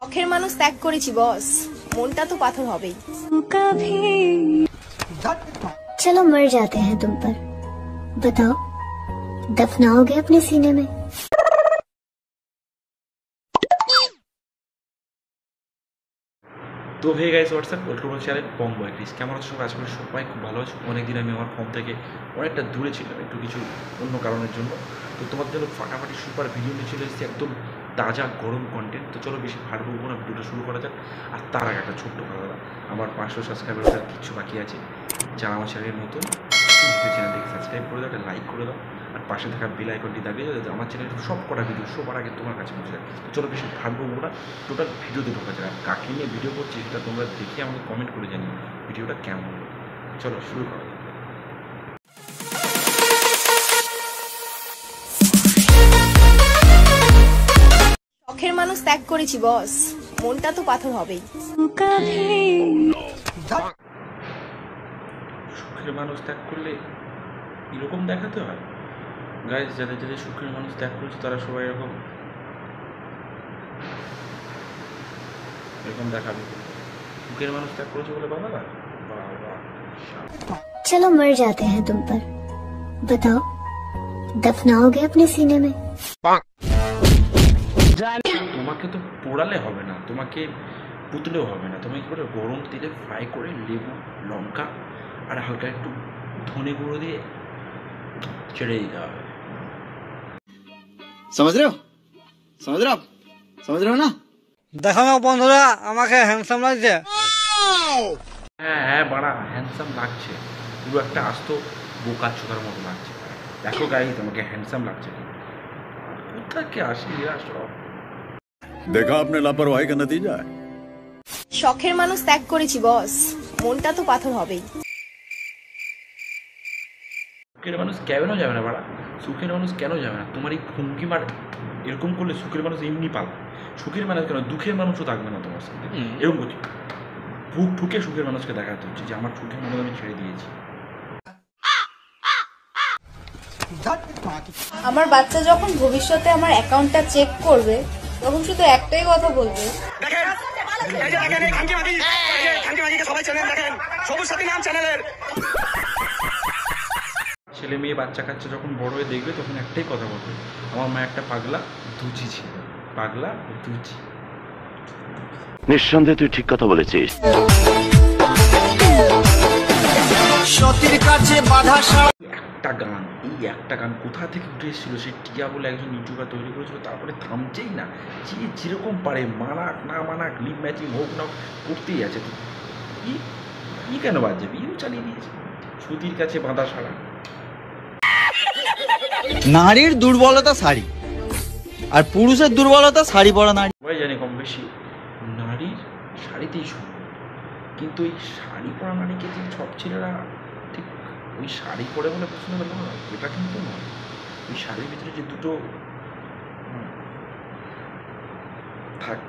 শখের মানুষ ত্যাগ করেছি বস, মনটা তো পাথর হবেই। चलो मर जाते हैं तुम पर, बताओ दफनाओगे अपने सीने में? তো hey guys what's up welcome to channel Bong boy Kris. কেমন আছো সবাই? আশা করি সবাই খুব ভালো আছো। অনেকদিন আমি আমার ফোন থেকে অনেকটা দূরে ছিলাম একটু কিছু অন্য কারণের জন্য। তো তোমাদের জন্য ফাটাফাটি সুপার ভিডিও নিয়ে চলে এসেছি, একদম তাজা গরম কন্টেন্ট। তো চলো বেশি ভাট বলবো না, ভিডিওটা শুরু করা যাক। আর তার আগে একটা ছোট্ট কথা, আমার 500 সাবস্ক্রাইবারের কিছু বাকি আছে। যারা আমার চ্যানেলের নতুন চ্যানেলটিকে সাবস্ক্রাইব করে দাও, একটা লাইক করে দাও, আর পাশে থাকা বেল আইকনটি দাবিয়ে যাতে আমার চ্যানেলের সব কটা ভিডিও সবার আগে তোমার কাছে পৌঁছে যায়। তো চলো বেশি ভাববো না, টোটাল ভিডিওতে ঢোকা যায়। আর কাকে নিয়ে ভিডিও করছি সেটা তোমরা দেখে আমাকে কমেন্ট করে জানিও ভিডিওটা কেমন হলো। চলো শুরু করা যাক। শখের মানুষ ত্যাগ করেছি বস, মনটা তো পাথর হবেই। সুখের মানুষ ত্যাগ করলে এরকম দেখাতে হয় গাইস। যাদের যাদের সুখের মানুষ ত্যাগ করেছে তারা সবাই এরকম দেখাবে। সুখের মানুষ ত্যাগ করেছে বলে বাবা বাহ। चलो मर जाते हैं तुम पर, बताओ दफनाओगे अपने सीने में? তোমাকে তো পোড়ালে হবে না, তোমাকে পুতলেও হবে না, তোমাকে করে গরম তেলে ফ্রাই করে লেবু লঙ্কা আর হালকা একটু ধনে গুঁড়ো দিয়ে ছেড়ে দিতে হবে। समझ रहे हो आप समझ रहे हो ना? দেখো না বন্ধুরা, আমাকে হ্যান্ডসাম লাগছে। হ্যাঁ হ্যাঁ বাড়া হ্যান্ডসাম লাগছে, পুরো একটা আস্ত বোকা চোদার মতো লাগছে। দেখো গাই তোমাকে হ্যান্ডসাম লাগছে, কোথা কে আসি সব। देखा आपने लापरवाही का नतीजा है। শখের মানুষ ত্যাগ করেছি বস, মনটা তো পাথর হবেই। সুখের মানুষ কেন যাবে না বাড়া? সুখের মানুষ কেন যাবে না? তোমার এই ফুঙ্কি মার এরকম করলে সুখের মানুষ এমনি পালা। সুখের মানুষ কেন, দুঃখের মানুষও থাকবে না তোমার সঙ্গে। এরকম করছি বুক ঠুকে সুখের মানুষকে দেখাতে হচ্ছে যে আমার সুখের মানুষ আমি ছেড়ে দিয়েছি। আমার বাচ্চা যখন ভবিষ্যতে আমার অ্যাকাউন্টটা চেক করবে তখন শুধু একটাই কথা বলবে, ছেলে মেয়ে বাচ্চা কাচ্চা যখন বড় হয়ে দেখবে তখন একটাই কথা বলবে, আমার মা একটা পাগলা দুচি ছিল, পাগলা দুচি। নিঃসন্দেহে তুই ঠিক কথা বলেছিস। একটা গান, এই একটা গান কোথা থেকে উঠে এসেছিল? সেই টিয়া বলে একজন ইউটিউবার তৈরি করেছিল, তারপরে থামছেই না। যে যেরকম পারে মানাক না মানাক, লিপ ম্যাচিং হোক না করতেই আছে। ই কেন বাজছে? বিয়েও চালিয়ে দিয়েছে। সুতির কাছে বাঁধা সারা। নারীর দুর্বলতা শাড়ি, আর পুরুষের দুর্বলতা শাড়ি পরা নারী। সবাই জানে কম বেশি নারীর শাড়িতেই সুন্দর, কিন্তু এই শাড়ি পরা নারীকে যে সব ছেলেরা ঠিক ওই শাড়ি পরে বলে পছন্দ করলো না, এটা কিন্তু নয়। ওই শাড়ির ভিতরে যে দুটো থাক।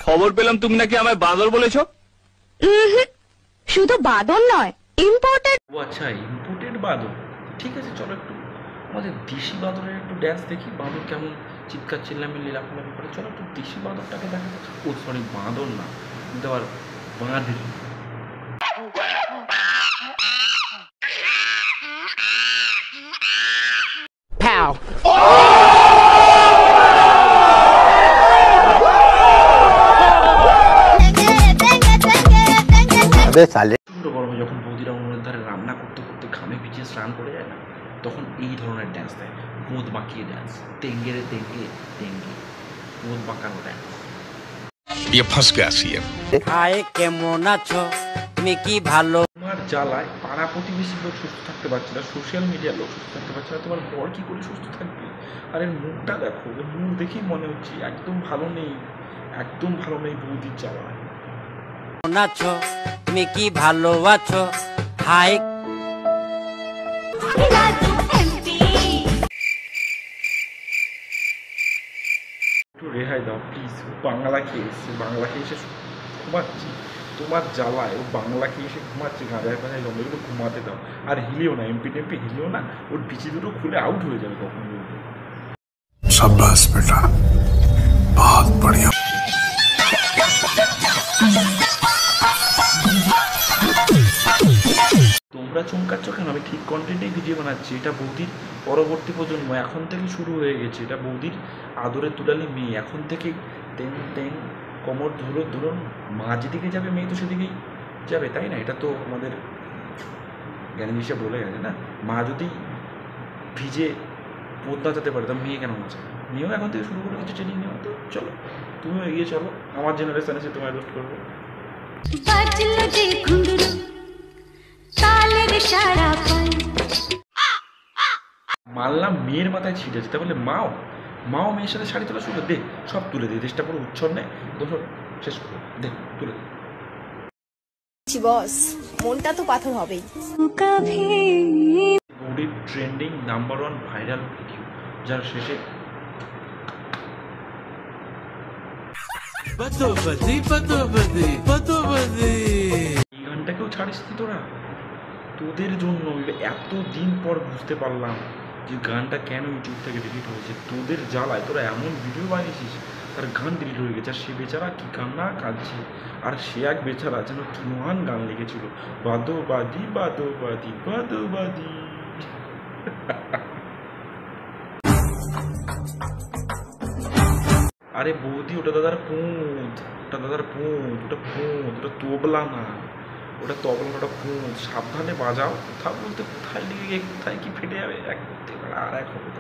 খবর পেলাম তুমি নাকি আমায় বাদর বলেছো। শুধু বাদর নয়, ইম্পোর্টেড। ও আচ্ছা, ইম্পোর্টেড বাদর। ঠিক আছে চলো একটু আমাদের দেশি বাদরের একটু ড্যান্স দেখি। বাদর কেমন চিৎকার চিল্লামি লীলাফলামি করে, চলো একটু দেশি বাদরটাকে দেখা যাচ্ছে। ও সরি, বাঁদর না, কিন্তু আবার বাঁধরি। গরমে যখন বৌদিরা উনুনের ধারে রান্না করতে করতে ঘামে ভিজিয়ে স্নান করে যায় না, তখন এই ধরনের ড্যান্স দেয়, গোদ বাঁকিয়ে ড্যান্স। তেঙ্গে রে তেঙ্গে তেঙ্গে, গোদ বাঁকানো ড্যান্স। হাই কেমন আছো তুমি, কি ভালো? তোমার জ্বালায় পাড়া প্রতিবেশী লোক সুস্থ থাকতে পারছে না, সোশ্যাল মিডিয়ার লোক সুস্থ থাকতে পারছে না, তোমার বর কি করে সুস্থ থাকবে? আর এর মুখটা দেখো, এর মুখ দেখেই মনে হচ্ছে একদম ভালো নেই, একদম ভালো নেই বৌদির জ্বালায়। কেমন আছো তুমি, কি ভালো আছো? হাই একটু রেহাই দাও প্লিজ। ও বাংলা খেয়ে এসছে, বাংলা খেয়ে এসে ঘুমাচ্ছে। তোমার জ্বালায় ও বাংলা খেয়ে এসে ঘুমাচ্ছে, গাঁজায় পাঁজায় লম্বা, এগুলো ঘুমাতে দাও। আর হিলিও না, এমপি টেম্পি হিলিও না, ওর বিচি দুটো খুলে আউট হয়ে যাবে কখন বলতে। शाबाश बेटा, बहुत बढ़िया। ভিডিও বানাচ্ছে, এটা বৌদির পরবর্তী প্রজন্ম এখন থেকে শুরু হয়ে গেছে। এটা বৌদির আদরের দুলালি মেয়ে, এখন থেকে টেন টেন কোমর ধরুন মা যেদিকে যাবে মেয়ে তো সেদিকেই যাবে, তাই না? এটা তো আমাদের জ্ঞানী হিসেবে বলে গেছে না, মা যদি ভিজে পদ্মা যেতে পারে তা মেয়ে কেন বাঁচে? মেয়েও এখন থেকে শুরু করে কিছু ট্রেনিং নেওয়া। তো চলো তুমিও এগিয়ে চলো, আমার জেনারেশন এসে তোমায় রোস্ট করবো। মারলাম মেয়ের মাথায় ছিটেছে, তা বলে মাও মেয়ের সাথে শাড়ি তোলা শুরু দে, সব তুলে দে, দেশটা পুরো উচ্ছন্নে তো সব শেষ করে দে, তুলে দে। বস, মনটা তো পাথর হবেই। বৌদির ট্রেন্ডিং নাম্বার 1 ভাইরাল ভিডিও, যার শেষে এই গানটাকেও ছাড়িস নি তোরা। তোদের জন্য এত দিন পর বুঝতে পারলাম যে গানটা কেন ইউটিউব থেকে ডিলিট হয়েছে। তোদের জ্বালায় তোরা এমন ভিডিও বানিয়েছিস তার গান ডিলিট হয়ে গেছে, আর সে বেচারা কি কান্না কাঁদছে। আর সে এক বেচারা যেন কি মহান গান লিখেছিল, বাদোবাদি বাদোবাদি বাদোবাদি। আরে বৌদি ওটা দাদার পুঁত, ওটা তবলা না, ওটা তবলা, ওটা পুঁত। সাবধানে বাজাও, কোথাও বলতে কোথায় লেগে গিয়ে কোথায় কি ফেটে যাবে, এক করতে পারে আর এক হবে।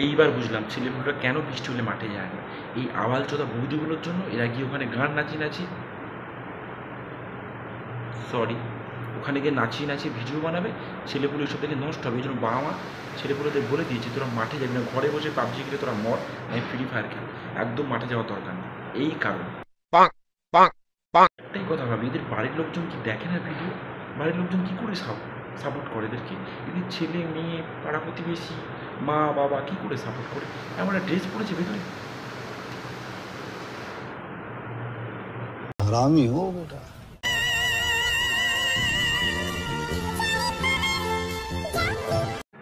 এইবার বুঝলাম ছেলেপুলেরা কেন বৃষ্টি হলে মাঠে যায় না, এই আওয়াল চোদা বৌদিগুলোর জন্য। এরা গিয়ে ওখানে গান নাচি সরি ওখানে গিয়ে নাচিয়ে ভিডিও বানাবে, ছেলেপুলে ওইসব থেকে নষ্ট হবে। এই জন্য বাবা মা ছেলেপুলেদের বলে দিয়েছে তোরা মাঠে যাবি না, ঘরে বসে পাবজি খেলে তোরা মর, আমি ফ্রি ফায়ার খেল, একদম মাঠে যাওয়ার দরকার নেই। এই কারণ একটাই কথা ভাবি, এদের বাড়ির লোকজন কি দেখে না ভিডিও? বাড়ির লোকজন কি করে সাপোর্ট করে এদেরকে? এদের ছেলে মেয়ে পাড়া প্রতিবেশী মা বাবা কি করে সাপোর্ট করে? এমন একটা ড্রেস পরেছে ভেতরে। हरामी हो बेटा।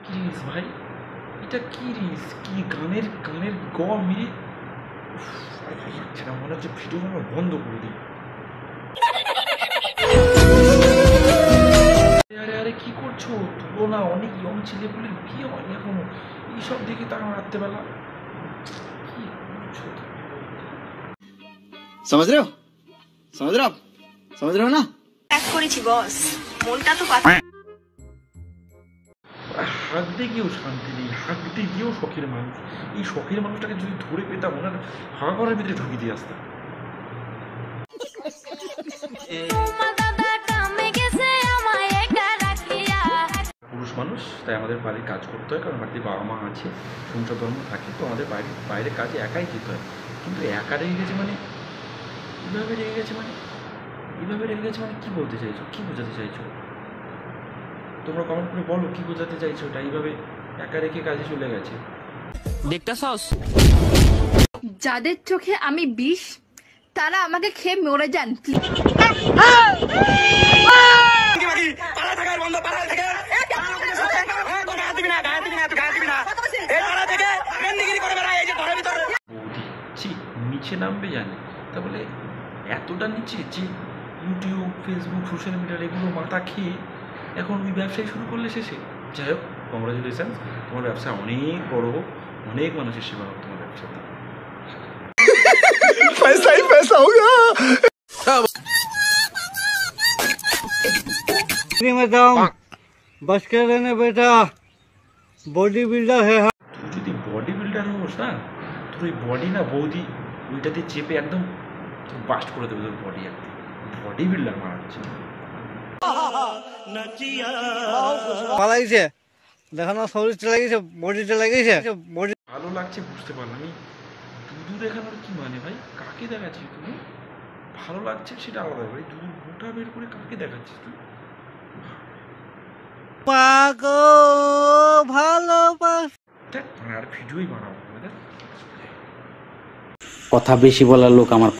কি রিস ভাই, এটা কি রিস, কি গানের গম মেরে ভালো লাগছে না, মনে হচ্ছে ভিডিও আমরা বন্ধ করে দিই। আরে কি করছো? তুলো না, অনেক ইয়ং ছেলেপুলের বিয়ে হয়নি এখনো, এইসব দেখে তারা রাত্রেবেলা কি করছো? समझ रहे हो ना? এক করেছি বস, মনটা তো পাথর। হাঁকতে গিয়েও শান্তি নেই, হাঁকতে গিয়েও শখের মানুষ। এই শখের মানুষটাকে যদি ধরে পেতাম, ওনার হাঁ করার ভিতরে ঢুকিয়ে দিয়ে আসতাম। পুরুষ মানুষ তাই আমাদের বাড়ির কাজ করতে হয়, কারণ বাড়িতে বাবা মা আছে, সংসার ধর্ম থাকে, তো আমাদের বাইরে কাজে একাই যেতে হয়। কিন্তু একা রেগে গেছে মানে এইভাবে রেগে গেছে মানে কি বলতে চাইছো, কি বোঝাতে চাইছো? তোমরা কমেন্ট করে বলো কি বোঝাতে চাইছো। ওটা এইভাবে একা রেখে কাজে চলে গেছে। দেখতে সস যাদের চোখে আমি বিষ, তারা আমাকে খেয়ে মরে যান। বৌদি ছি, নিচে নামবে জানে, তা বলে এতটা নিচে যে ইউটিউব ফেসবুক সোশ্যাল মিডিয়ার এগুলো মাথা খেয়ে এখন ওই ব্যবসায় শুরু করলে শেষে। যাই হোক, কংগ্রাচুলেশন, তোমার ব্যবসা অনেক বড় হোক, অনেক মানুষের সেবা হোক তোমার ব্যবসাতে। पैसा ही पैसा होगा। बस कर लेना बेटा, बॉडी बिल्डर है। তুই যদি বডি বিল্ডার হোস না, তোর ওই বডি না বৌদি ওইটাতে চেপে একদম বাস্ট করে দেবে তোর বডি, একদম বডি বিল্ডার মারাচ্ছে। পালাইছে, দেখানো শরীরটা লাগিয়েছে, বডিটা লাগিয়েছে, বডি ভালো লাগছে বুঝতে পারলাম। আমি দুধু দেখানোর কি মানে ভাই, কাকে দেখাচ্ছিস তুমি? ভালো লাগছে সেটা আলাদা, ভাই দুধ গোটা বের করে কাকে দেখাচ্ছিস তুই? পাগো ভালোবাস। দেখ আর ভিডিওই বানাবো না, দেখ। কথা বেশি বলার লোক আমার